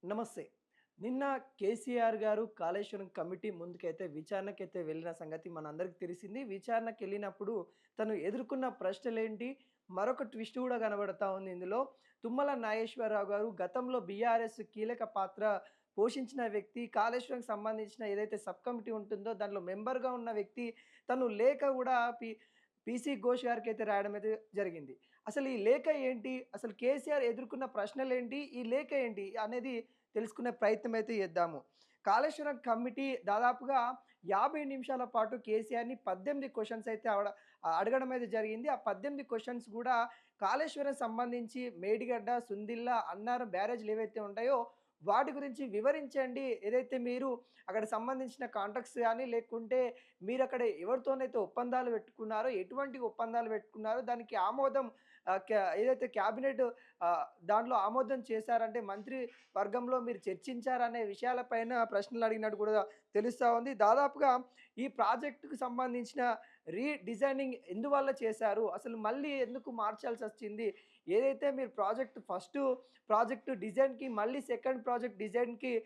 నమస్తే. నిన్న కేసీఆర్ గారు కాళేశ్వరం కమిటీ ముందుకైతే విచారణకైతే వెళ్ళిన సంగతి మనందరికి తెలిసింది. విచారణకెళ్ళినప్పుడు తను ఎదుర్కొన్న ప్రశ్నలేంటి? మరొక ట్విస్ట్ గూడా కనబడతా ఉంది ఇందులో. తుమ్మల నాగేశ్వరరావు గారు గతంలో బీఆర్ఎస్ కీలక పాత్ర పోషించిన వ్యక్తి. కాళేశ్వరంకి సంబంధించిన ఏదైతే సబ్ కమిటీ ఉంటుందో దాంట్లో మెంబర్‌గా ఉన్న వ్యక్తి. తను లేఖ గూడా పీసీ ఘోష్ గారికైతే రాయడం అయితే జరిగింది. అసలు ఈ లేఖ ఏంటి? అసలు కేసీఆర్ ఎదుర్కొన్న ప్రశ్నలేంటి? ఈ లేఖ ఏంటి? అనేది తెలుసుకునే ప్రయత్నం అయితే చేద్దాము. కాళేశ్వరం కమిటీ దాదాపుగా 50 నిమిషాల పాటు కేసీఆర్‌ని 18 క్వెషన్స్ అయితే అడగడం అయితే జరిగింది. ఆ 18 క్వెషన్స్ గూడా కాళేశ్వరం సంబంధించి మేడిగడ్డ, సుందిళ్ళ, అన్నారం బ్యారేజ్‌లు ఏవైతే ఉంటాయో వాటి గురించి వివరించండి. ఏదైతే మీరు అక్కడ సంబంధించిన కాంట్రాక్ట్స్ గాని, లేకుంటే మీరక్కడ ఎవరితోనైతే ఒప్పందాలు పెట్టుకున్నారో, ఎటువంటి ఒప్పందాలు పెట్టుకున్నారో దానికి ఆమోదం ఏదైతే క్యాబినెట్ దాంట్లో ఆమోదం చేశారంటే మంత్రి వర్గంలో మీరు చర్చించారనే విషయాలపైన ప్రశ్నలు అడిగినట్టు కూడా తెలుస్తా ఉంది. దాదాపుగా ఈ ప్రాజెక్టుకు సంబంధించిన రీడిజైనింగ్ ఎందువల్ల చేశారు? అసలు మళ్ళీ ఎందుకు మార్చాల్సొచ్చింది? ఏదైతే మీరు ఫస్టు ప్రాజెక్టు డిజైన్‌కి మళ్ళీ సెకండ్ ప్రాజెక్ట్ డిజైన్‌కి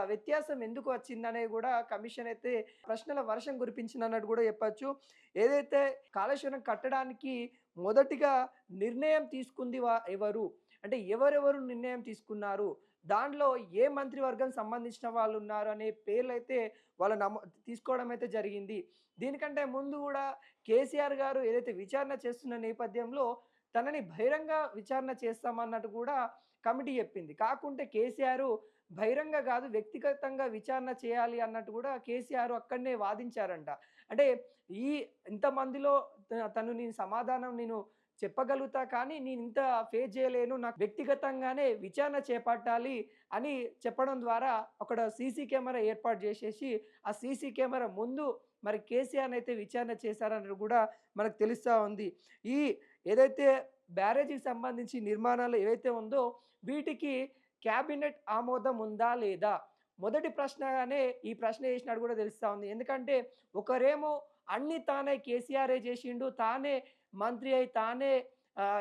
వ్యత్యాసం ఎందుకు వచ్చిందనేది గూడా కమిషన్ అయితే ప్రశ్నల వర్షం కురిపించిందన్నట్టు గూడా చెప్పొచ్చు. ఏదైతే కాళేశ్వరం కట్టడానికి మొదటిగా నిర్ణయం తీసుకుంది ఎవరు? అంటే ఎవరెవరు నిర్ణయం తీసుకున్నారు? దాంట్లో ఏ మంత్రివర్గం సంబంధించిన వాళ్ళున్నారు అనే పేర్లైతే వాళ్ళు తీసుకోవడం అయితే జరిగింది. దీనికంటే ముందు గూడా కేసీఆర్ గారు ఏదైతే విచారణ చేస్తున్న నేపథ్యంలో తనని బహిరంగ విచారణ చేస్తామన్నట్టు కూడా కమిటీ చెప్పింది. కాకుంటే కేసీఆర్ బహిరంగ గాదు వ్యక్తిగతంగా విచారణ చేయాలి అన్నట్టు కూడా కేసీఆర్ అక్కడనే వాదించారంట. అంటే ఈ ఇంతమందిలో తను నేను చెప్పగలుగుతా కానీ నేనింత ఫేస్ చేయలేను. నాకు వ్యక్తిగతంగానే విచారణ చేపట్టాలి అని చెప్పడం ద్వారా అక్కడ సీసీ కెమెరా ఏర్పాటు చేసేసి, ఆ సీసీ కెమెరా ముందు మరి కేసీఆర్‌నైతే విచారణ చేశారన్నట్టు కూడా మనకు తెలుస్తా ఉంది. ఈ ఏదైతే బ్యారేజీకి సంబంధించి నిర్మాణాలు ఏవైతే ఉందో వీటికి క్యాబినెట్ ఆమోదం ఉందా? లేదా? మొదటి ప్రశ్నగానే ఈ ప్రశ్న ఏసినట్టు కూడా తెలుస్తా ఉంది. ఎందుకంటే ఒకరేమో అన్నీ తానే కేసీఆరే చేసిండు. తానే మంత్రి అయి, తానే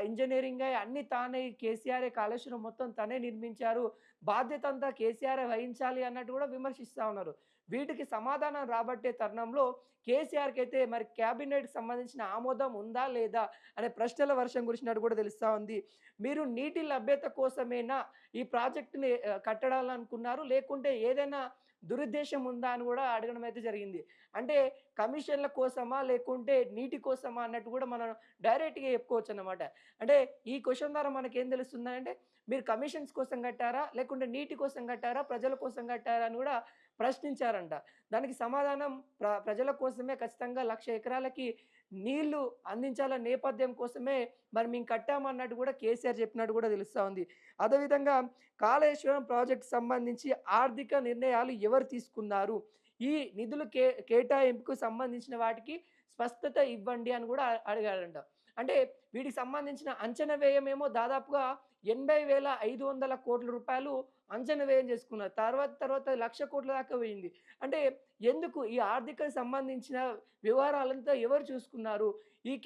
ఇంజినీరింగ్ అయి అన్నీ తానే కేసీఆరే కాళేశ్వరం మొత్తం తనే నిర్మించారు. బాధ్యత అంతా కేసీఆరే వహించాలి అన్నట్టు కూడా విమర్శిస్తా ఉన్నారు. వీటికి సమాధానం రాబట్టే తరుణంలో కేసీఆర్‌కైతే మరి క్యాబినెట్‌కి సంబంధించిన ఆమోదం ఉందా? లేదా? అనే ప్రశ్నల వర్షం కురిసినట్టు కూడా తెలుస్తా ఉంది. మీరు నీటి లభ్యత కోసమేనా ఈ ప్రాజెక్ట్‌ని కట్టడాలనుకున్నారు? లేకుంటే ఏదైనా దురుద్దేశం ఉందా? అని కూడా అడగడం అయితే జరిగింది. అంటే కమిషన్‌ల కోసమా? లేకుంటే నీటి కోసమా? అన్నట్టు కూడా మనం డైరెక్ట్‌గా చెప్పుకోవచ్చన్నమాట. అంటే ఈ క్వెషన్ ద్వారా మనకేం తెలుస్తుందంటే మీరు కమిషన్స్ కోసం కట్టారా? లేకుంటే నీటి కోసం కట్టారా? ప్రజల కోసం కట్టారా? అని కూడా ప్రశ్నించారంట. దానికి సమాధానం ప్రజల కోసమే ఖచ్చితంగా 1,00,000 ఎకరాలకి నీళ్లు అందించాలన్న నేపథ్యం కోసమే మరి మేము కట్టామన్నట్టు కూడా కేసీఆర్ చెప్పినట్టు కూడా తెలుస్తా ఉంది. అదేవిధంగా కాళేశ్వరం ప్రాజెక్ట్‌కి సంబంధించి ఆర్థిక నిర్ణయాలు ఎవరు తీసుకున్నారు? ఈ నిధులు కేటాయింపుకు సంబంధించిన వాటికి స్పష్టత ఇవ్వండి అని కూడా అడిగాడంట. అంటే వీటికి సంబంధించిన అంచనా వ్యయమేమో దాదాపుగా 80,500,00,00,000 అంచనా వ్యయం చేసుకున్నారు. తర్వాత 1,00,00,000,00,000 దాకా పోయింది. అంటే ఎందుకు ఈ ఆర్థిక సంబంధించిన వివరాలంతా ఎవరు చూసుకున్నారు? ఈ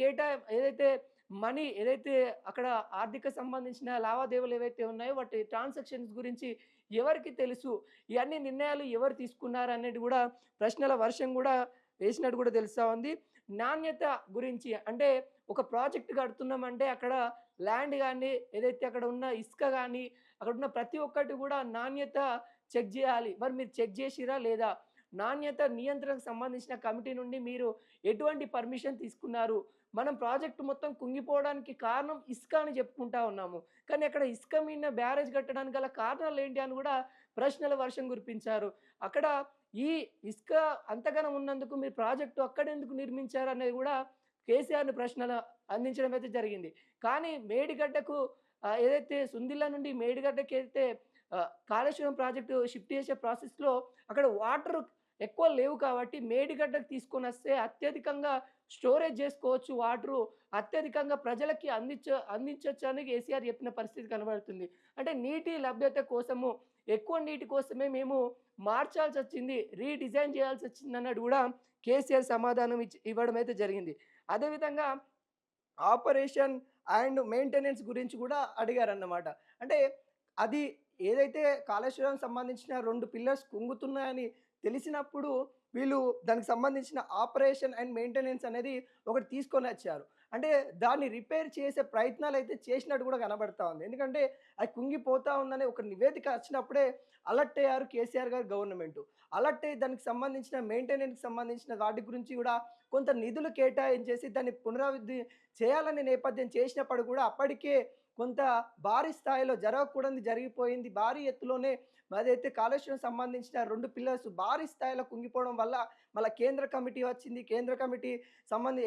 ఏదైతే మనీ ఏదైతే అక్కడ ఆర్థిక సంబంధించిన లావాదేవీలు ఏవైతే ఉన్నాయో వాటి ట్రాన్సాక్షన్స్ గురించి ఎవరికి తెలుసు? ఇయన్నీ నిర్ణయాలు ఎవరు తీసుకున్నారనేది గూడా ప్రశ్నల వర్షం గూడా వేసినట్టు గూడా తెలుస్తా ఉంది. నాణ్యత గురించి అంటే ఒక ప్రాజెక్ట్ కడుతున్నామంటే అక్కడ ల్యాండ్ గాని, ఏదైతే అక్కడ ఉన్న ఇసుక గాని, అక్కడున్న ప్రతి ఒక్కటి గూడా నాణ్యత చెక్ జేయాలి. మరి మీరు చెక్ జేసిర్రా లేదా? నాణ్యత నియంత్రణకు సంబంధించిన కమిటీ నుండి మీరు ఎటువంటి పర్మిషన్ తీసుకున్నారు? మనం ప్రాజెక్ట్ మొత్తం కుంగిపోవడానికి కారణం ఇసుక అని చెప్పుకుంటా ఉన్నాము. కానీ అక్కడ ఇసుక మీద బ్యారేజ్ కట్టడానికి గల కారణాలేంటి అని గూడా ప్రశ్నల వర్షం కురిపించారు. అక్కడ ఈ ఇసుక అంతగనం ఉన్నందుకు మీరు ప్రాజెక్టు అక్కడెందుకు నిర్మించారనేది గూడా కేసీఆర్‌ని ప్రశ్నలు అందించడం అయితే జరిగింది. కానీ మేడిగడ్డకు ఏదైతే సుందిళ్ళ నుండి మేడిగడ్డకైతే కాళేశ్వరం ప్రాజెక్టు షిఫ్ట్ చేసే ప్రాసెస్‌లో అక్కడ వాటర్ ఎక్కువ లేవు కాబట్టి మేడిగడ్డకు తీసుకొనొస్తే అత్యధికంగా స్టోరేజ్ జేసుకోవచ్చు వాటరు. అత్యధికంగా ప్రజలకి అందించొచ్చని కేసీఆర్ చెప్పిన పరిస్థితి కనబడుతుంది. అంటే నీటి లభ్యత కోసము, ఎక్కువ నీటి కోసమే మేము మార్చాల్సొచ్చింది, రీడిజైన్ చేయాల్సొచ్చిందన్నట్టు గూడా కేసీఆర్ సమాధానం ఇవ్వడం అయితే జరిగింది. అదేవిధంగా ఆపరేషన్ అండ్ మెయింటెనెన్స్ గురించి గూడా అడిగారన్నమాట. అంటే అది ఏదైతే కాళేశ్వరం సంబంధించిన 2 పిల్లర్స్ కుంగుతున్నాయని తెలిసినప్పుడు వీళ్ళు దానికి సంబంధించిన ఆపరేషన్ అండ్ మెయింటెనెన్స్ అనేది ఒకటి తీసుకొనొచ్చారు. అంటే దాన్ని రిపేర్ చేసే ప్రయత్నాలైతే చేసినట్టు కూడా కనబడతా ఉంది. ఎందుకంటే అది కుంగిపోతా ఉందని ఒక నివేదిక వచ్చినప్పుడే అలర్ట్ అయ్యారు కేసీఆర్ గారు గవర్నమెంటు. అలర్ట్ అయ్యి దానికి సంబంధించిన మెయింటెనెన్స్‌కి సంబంధించిన వాటి గురించి కూడా కొంత నిధులు కేటాయించేసి దాన్ని పునరావృద్ధి చేయాలనే నేపథ్యం చేసినప్పుడు కూడా అప్పటికే కొంత భారీ స్థాయిలో జరగకూడనిది జరిగిపోయింది. భారీ ఎత్తులోనే అదైతే కాళేశ్వరం సంబంధించిన 2 పిల్లర్స్ భారీ స్థాయిలో కుంగిపోవడం వల్ల మళ్ళా కేంద్ర కమిటీ వచ్చింది. కేంద్ర కమిటీ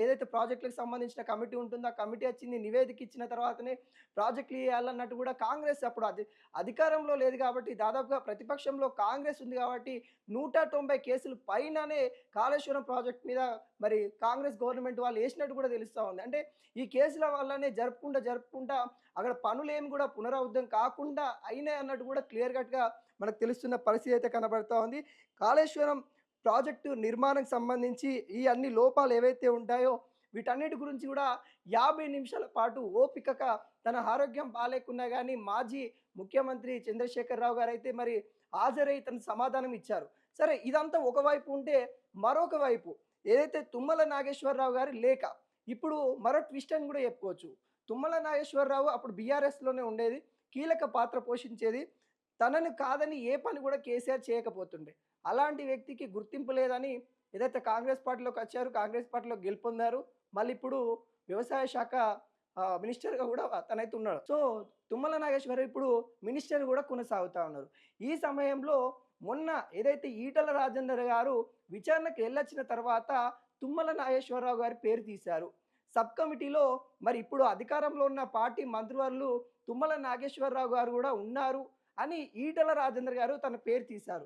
ఏదైతే ప్రాజెక్టులకు సంబంధించిన కమిటీ ఉంటుందో ఆ కమిటీ వచ్చింది. నివేదిక ఇచ్చిన తర్వాతనే ప్రాజెక్టులు చేయాలన్నట్టు కూడా కాంగ్రెస్ అప్పుడు అధికారంలో లేదు కాబట్టి దాదాపుగా ప్రతిపక్షంలో కాంగ్రెస్ ఉంది కాబట్టి 190 కేసులు పైననే కాళేశ్వరం ప్రాజెక్ట్ మీద మరి కాంగ్రెస్ గవర్నమెంట్ వాళ్ళు ఏసినట్టు కూడా తెలుస్తా ఉంది. అంటే ఈ కేసుల వల్లనే జరుపుకుంటా అక్కడ పనులేమి కూడా పునరావృతం కాకుండా అయినాయి అన్నట్టు కూడా క్లియర్ కట్‌గా మనకు తెలుస్తున్న పరిస్థితి అయితే కనబడతా ఉంది. కాళేశ్వరం ప్రాజెక్టు నిర్మాణంకి సంబంధించి ఈ అన్ని లోపాలు ఏవైతే ఉంటాయో వీటన్నిటి గురించి కూడా 50 నిమిషాల పాటు ఓపికగా తన ఆరోగ్యం బాలేకున్నా గానీ మాజీ ముఖ్యమంత్రి చంద్రశేఖరరావు గారైతే మరి హాజరై తన సమాధానం ఇచ్చారు. సరే ఇదంతా ఒకవైపు ఉంటే మరొక వైపు ఏదైతే తుమ్మల నాగేశ్వరరావు గారి లేఖ ఇప్పుడు మరో ట్విస్ట్ అని కూడా చెప్పుకోవచ్చు. తుమ్మల నాగేశ్వరరావు అప్పుడు బీఆర్ఎస్‌లోనే ఉండేది. కీలక పాత్ర పోషించేది. తనను కాదని ఏ పని కూడా కేసీఆర్ చేయకపోతుండే. అలాంటి వ్యక్తికి గుర్తింపు లేదని ఏదైతే కాంగ్రెస్ పార్టీలోకి వచ్చారు, కాంగ్రెస్ పార్టీలో గెలుపొందారు. మళ్ళీ ఇప్పుడు వ్యవసాయ శాఖ మినిస్టర్‌గా కూడా తనైతే ఉన్నాడు. సో, తుమ్మల నాగేశ్వరరావు ఇప్పుడు మినిస్టర్ కూడా కొనసాగుతా ఉన్నారు. ఈ సమయంలో మొన్న ఏదైతే ఈటల రాజేందర్ గారు విచారణకు ఎళ్ళొచ్చిన తర్వాత తుమ్మల నాగేశ్వరరావు గారి పేరు తీశారు. సబ్ కమిటీలో మరి ఇప్పుడు అధికారంలో ఉన్న పార్టీ మంత్రివర్యులు తుమ్మల నాగేశ్వరరావు గారు కూడా ఉన్నారు అని ఈటల రాజేందర్ గారు తన పేరు తీశారు.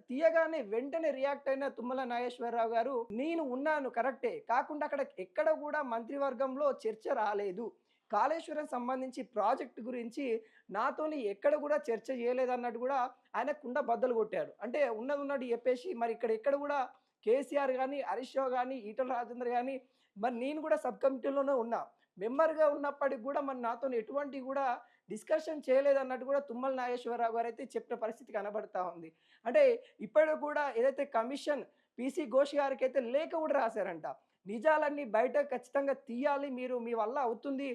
తీయగానే వెంటనే రియాక్ట్ అయిన తుమ్మల నాగేశ్వరరావు గారు నేను ఉన్నాను కరెక్టే. కాకుండా అక్కడ ఎక్కడ కూడా మంత్రివర్గంలో చర్చ రాలేదు. కాళేశ్వరం సంబంధించి ప్రాజెక్ట్ గురించి నాతోని ఎక్కడ కూడా చర్చ చేయలేదన్నట్టు కూడా ఆయన కుండ బద్దలు కొట్టాడు. అంటే ఉన్నది చెప్పేసి మరి ఎక్కడ కూడా కేసీఆర్ గానీ, హరీష్ రావు గానీ, ఈటల రాజేందర్ గానీ మరి నేను కూడా సబ్ కమిటీలోనే ఉన్నా. మెంబర్‌గా ఉన్నప్పటికి కూడా మరి నాతోని ఎటువంటి కూడా డిస్కషన్ చేయలేదన్నట్టు కూడా తుమ్మల నాగేశ్వరరావు గారైతే చెప్పిన పరిస్థితి కనబడతా ఉంది. అంటే ఇప్పటికి కూడా ఏదైతే కమిషన్ పీసీ ఘోష్ గారికైతే లేఖ కూడా రాశారంట. నిజాలన్నీ బయట ఖచ్చితంగా తీయాలి. మీరు మీ వల్ల అవుతుంది.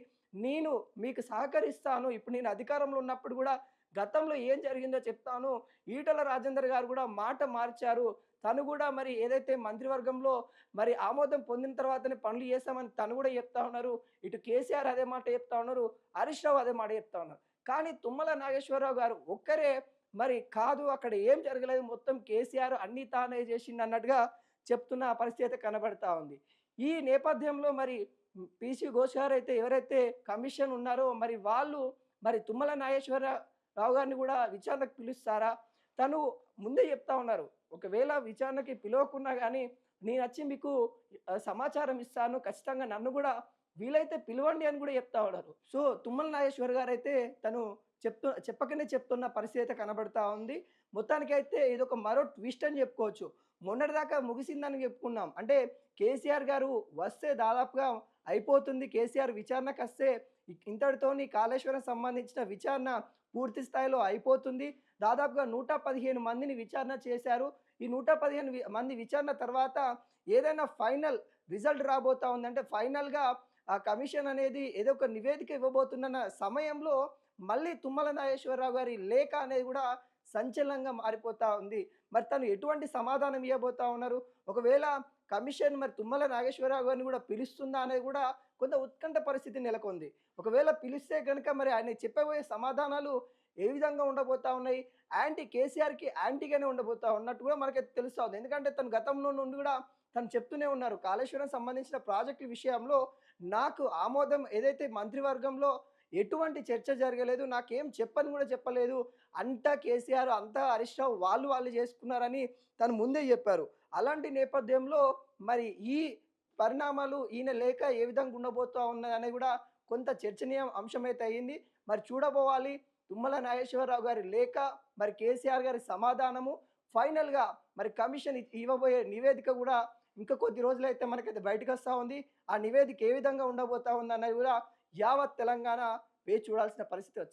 నేను మీకు సహకరిస్తాను. ఇప్పుడు నేను అధికారంలో ఉన్నప్పుడు కూడా గతంలో ఏం జరిగిందో చెప్తాను. ఈటల రాజేందర్ గారు కూడా మాట మార్చారు. తను కూడా మరి ఏదైతే మంత్రివర్గంలో మరి ఆమోదం పొందిన తర్వాతనే పనులు చేస్తామని తను కూడా చెప్తా ఉన్నారు. ఇటు కేసీఆర్ అదే మాట చెప్తా ఉన్నారు. హరీష్ రావు అదే మాట చెప్తా ఉన్నారు. కానీ తుమ్మల నాగేశ్వరరావు గారు ఒక్కరే మరి కాదు అక్కడ ఏం జరగలేదు. మొత్తం కేసీఆర్ అన్నీ తానే చేసిండు అన్నట్టుగా చెప్తున్న పరిస్థితి అయితే కనబడతా ఉంది. ఈ నేపథ్యంలో మరి పీసీ ఘోష్ గారు అయితే ఎవరైతే కమిషన్ ఉన్నారో మరి వాళ్ళు మరి తుమ్మల నాగేశ్వరరావు గారిని కూడా విచారణకు పిలుస్తారా? తను ముందే చెప్తా ఉన్నారు. ఒకవేళ విచారణకి పిలవకున్నా గానీ నేనొచ్చి మీకు సమాచారం ఇస్తాను. ఖచ్చితంగా నన్ను కూడా వీలైతే పిలవండి అని కూడా చెప్తా ఉన్నారు. సో, తుమ్మల నాగేశ్వర్ గారైతే తను చెప్పకనే చెప్తున్న పరిస్థితి అయితే కనబడతా ఉంది. మొత్తానికైతే ఇదొక మరో ట్విస్ట్ అని చెప్పుకోవచ్చు. మొన్నటిదాకా ముగిసిందని చెప్పుకున్నాం. అంటే కేసీఆర్ గారు వస్తే దాదాపుగా అయిపోతుంది. కేసీఆర్ విచారణకొస్తే ఇంతటితోని కాళేశ్వరం సంబంధించిన విచారణ పూర్తి స్థాయిలో అయిపోతుంది. దాదాపుగా 115 మందిని విచారణ చేశారు. ఈ 115 మంది విచారణ తర్వాత ఏదైనా ఫైనల్ రిజల్ట్ రాబోతా ఉంది. అంటే ఫైనల్‌గా ఆ కమిషన్ అనేది ఏదో ఒక నివేదిక ఇవ్వబోతున్న సమయంలో మళ్ళీ తుమ్మల నాగేశ్వరరావు గారి లేఖ అనేది కూడా సంచలనంగా మారిపోతా ఉంది. మరి తను ఎటువంటి సమాధానం ఇవ్వబోతా ఉన్నారు? ఒకవేళ కమిషన్ మరి తుమ్మల నాగేశ్వరరావు గారిని కూడా పిలుస్తుందా అనేది కూడా కొంత ఉత్కంఠ పరిస్థితి నెలకొంది. ఒకవేళ పిలిస్తే గనుక మరి ఆయన చెప్పబోయే సమాధానాలు ఏ విధంగా ఉండబోతా ఉన్నాయి? కేసీఆర్‌కి యాంటీగానే ఉండబోతా ఉన్నట్టు కూడా మనకైతే తెలుస్తా ఉంది. ఎందుకంటే తను గతంలో నుండి కూడా తను చెప్తూనే ఉన్నారు. కాళేశ్వరం సంబంధించిన ప్రాజెక్టు విషయంలో నాకు ఆమోదం ఏదైతే మంత్రివర్గంలో ఎటువంటి చర్చ జరగలేదు. నాకేం చెప్పని కూడా చెప్పలేదు. అంతా కేసీఆర్, అంతా హరీష్ రావు వాళ్ళు చేసుకున్నారని తను ముందే చెప్పారు. అలాంటి నేపథ్యంలో మరి ఈ పరిణామాలు ఈయన లేఖ ఏ విధంగా ఉండబోతా ఉన్నదనేది కూడా కొంత చర్చనీయ అంశమైతే అయింది. మరి చూడబోవాలి. తుమ్మల నాగేశ్వరరావు గారి లేఖ, మరి కేసీఆర్ గారి సమాధానము, ఫైనల్‌గా మరి కమిషన్ ఇవ్వబోయే నివేదిక కూడా ఇంకా కొద్ది రోజులైతే మనకైతే బయటకొస్తా ఉంది. ఆ నివేదిక ఏ విధంగా ఉండబోతా ఉందన్నది కూడా యావత్ తెలంగాణ వేచి చూడాల్సిన పరిస్థితి వచ్చింది.